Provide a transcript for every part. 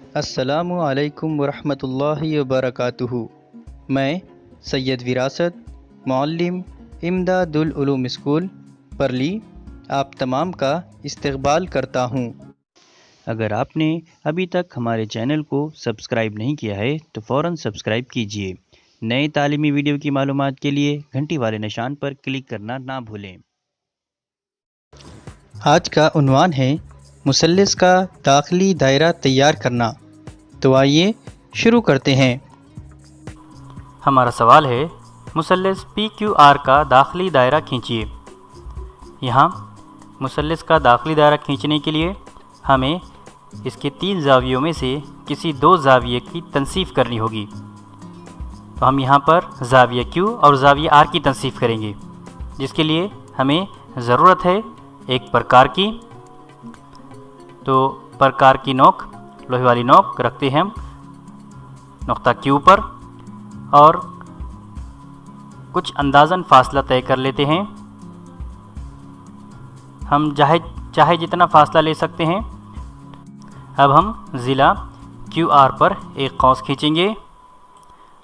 अस्सलामु अलैकुम वरहमतुल्लाहि वबरकातुहू। मैं सैयद विरासत मुअल्लिम इमदादुल उलूम स्कूल परली आप तमाम का इस्तकबाल करता हूँ। अगर आपने अभी तक हमारे चैनल को सब्सक्राइब नहीं किया है तो फ़ौरन सब्सक्राइब कीजिए। नए तालीमी वीडियो की मालूमात के लिए घंटी वाले निशान पर क्लिक करना ना भूलें। आज का उन्वान है मुसल्लिस का दाखिली दायरा तैयार करना। तो आइए शुरू करते हैं। हमारा सवाल है, मुसल्लिस PQR का दाखिली दायरा खींचिए। यहाँ मुसल्लिस का दाखिली दायरा खींचने के लिए हमें इसके 3 ज़ावियों में से किसी 2 ज़ाविये की तनसीफ़ करनी होगी। तो हम यहाँ पर ज़ाविया Q और ज़ाविया R की तनसीफ़ करेंगे, जिसके लिए हमें ज़रूरत है एक प्रकार की। तो प्रकार की नोक, लोहे वाली नोक रखते हैं हम नुक्ता Q पर और कुछ अंदाज़न फ़ासला तय कर लेते हैं। हम चाहे जितना फ़ासला ले सकते हैं। अब हम ज़िला QR पर एक कौस खींचेंगे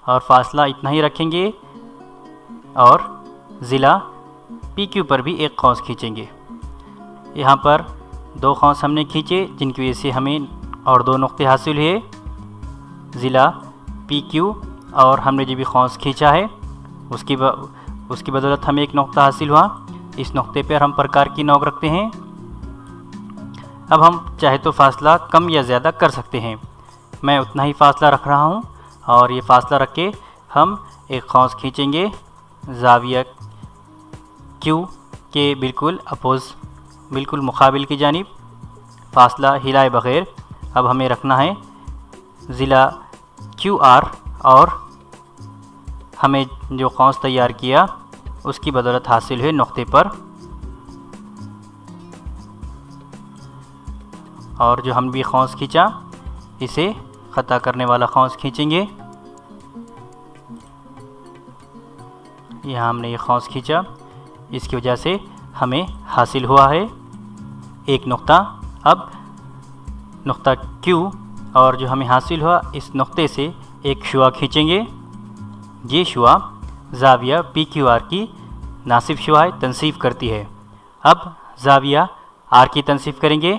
और फ़ासला इतना ही रखेंगे और ज़िला PQ पर भी एक कौस खींचेंगे। यहाँ पर 2 कौस हमने खींचे, जिनकी वजह से हमें और 2 नुक्ते हासिल हुए। ज़िला PQ और हमने जो भी कौस खींचा है उसकी बदौलत हमें एक नुक्ता हासिल हुआ। इस नुक्ते पर हम प्रकार की नोक रखते हैं। अब हम चाहे तो फ़ासला कम या ज़्यादा कर सकते हैं। मैं उतना ही फ़ासला रख रहा हूँ और ये फ़ासला रख के हम एक कौस खींचेंगे ज़ाविया Q के बिल्कुल मुकाबिल की जानिब, फ़ासला हिलाए बग़ैर। अब हमें रखना है ज़िला QR और हमें जो कौस तैयार किया उसकी बदौलत हासिल हुए नुक्ते पर, और जो हम भी कौस खींचा इसे ख़ता करने वाला कौस खींचेंगे। यहाँ हमने ये कौस खींचा, इसकी वजह से हमें हासिल हुआ है एक नुक्ता। अब नुक्ता Q और जो हमें हासिल हुआ इस नुक्ते से एक शुआ खींचेंगे। ये शुआ ज़ाविया PQR की नासिब शुआ तनसीफ़ करती है। अब ज़ाविया R की तनसीफ़ करेंगे,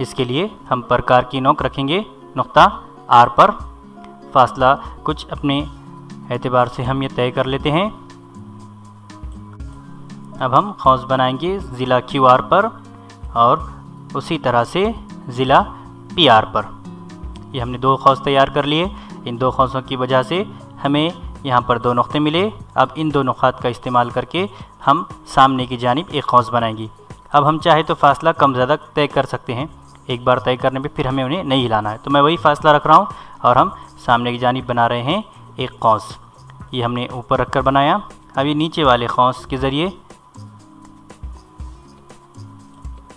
इसके लिए हम प्रकार की नोक रखेंगे नुक्ता R पर। फ़ासला कुछ अपने एतबार से हम ये तय कर लेते हैं। अब हम कौस बनाएंगे ज़िला QR पर और उसी तरह से ज़िला PR पर। ये हमने 2 कौस तैयार कर लिए। इन 2 कौसों की वजह से हमें यहाँ पर 2 नुक्ते मिले। अब इन 2 नुक़ात का इस्तेमाल करके हम सामने की जानिब एक कौस बनाएंगे। अब हम चाहे तो फ़ासला कम ज़्यादा तय कर सकते हैं। एक बार तय करने पे फिर हमें उन्हें नहीं हिलाना है। तो मैं वही फ़ासला रख रहा हूँ और हम सामने की जानिब बना रहे हैं एक कौस। ये हमने ऊपर रख कर बनाया। अभी नीचे वाले कौस के ज़रिए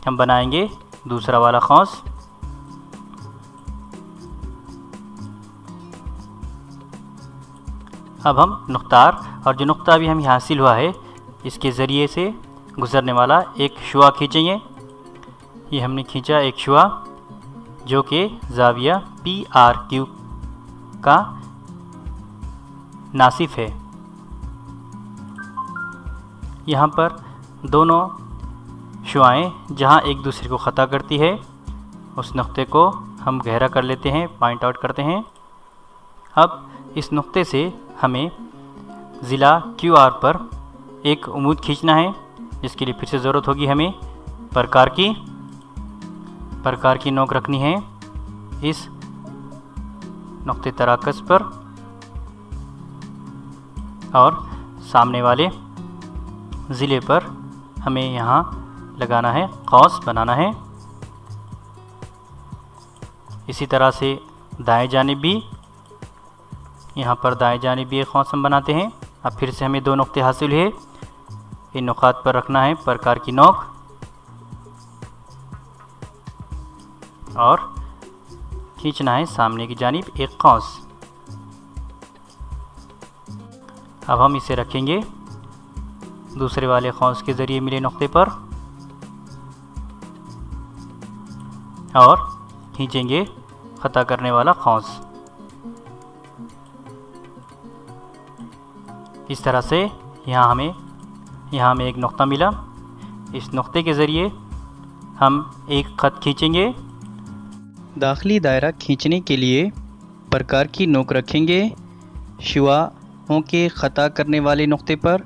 हम बनाएंगे दूसरा वाला कौस। अब हम नुक्तार और जो नुक्ता भी हमें हासिल हुआ है इसके ज़रिए से गुज़रने वाला एक शुआ खींचेंगे। ये हमने खींचा एक शुआ जो कि ज़ाविया PRQ का नासिफ है। यहाँ पर दोनों शुआएँ जहाँ एक दूसरे को ख़ता करती है उस नुक्ते को हम गहरा कर लेते हैं, पॉइंट आउट करते हैं। अब इस नुक्ते से हमें ज़िला QR पर एक उमूद खींचना है, जिसके लिए फिर से ज़रूरत होगी हमें प्रकार की नोक रखनी है इस नुक्ते तराकस पर और सामने वाले ज़िले पर हमें यहाँ लगाना है, कौस बनाना है। इसी तरह से दाएं जानिब भी, यहाँ पर दाएं जानिब भी एक कौस हम बनाते हैं। अब फिर से हमें 2 नुक्ते हासिल हुए। इन नुकात पर रखना है प्रकार की नोक और खींचना है सामने की जानिब एक कौस। अब हम इसे रखेंगे दूसरे वाले कौस के ज़रिए मिले नुक्ते पर और खींचेंगे ख़ता करने वाला कौस। इस तरह से यहाँ हमें एक नुक्ता मिला। इस नुक्ते के ज़रिए हम एक ख़त खींचेंगे। दाखिली दायरा खींचने के लिए प्रकार की नोक रखेंगे शुआओं के ख़ता करने वाले नुक्ते पर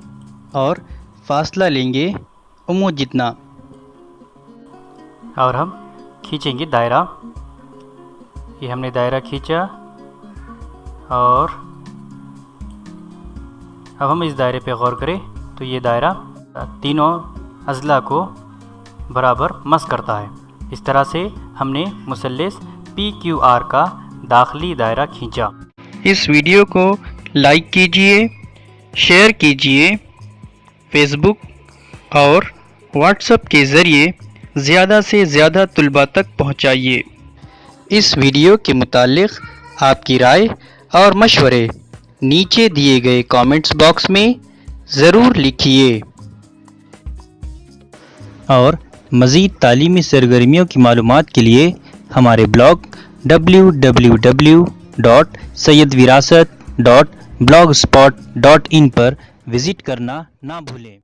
और फासला लेंगे उम्मूद जितना, और हम खींचेंगे दायरा। ये हमने दायरा खींचा और अब हम इस दायरे पे गौर करें तो ये दायरा तीनों अज़ला को बराबर मस करता है। इस तरह से हमने मुसल्लस PQR का दाखिली दायरा खींचा। इस वीडियो को लाइक कीजिए, शेयर कीजिए, फेसबुक और व्हाट्सएप के ज़रिए ज़्यादा से ज़्यादा तुलबा तक पहुँचाइए। इस वीडियो के मुतालिक आपकी राय और मशवरे नीचे दिए गए कमेंट्स बॉक्स में ज़रूर लिखिए और मज़ीद तालीमी सरगर्मियों की मालूमात के लिए हमारे ब्लॉग www.sayyadvirasat.blogspot.in पर विज़िट करना ना भूलें।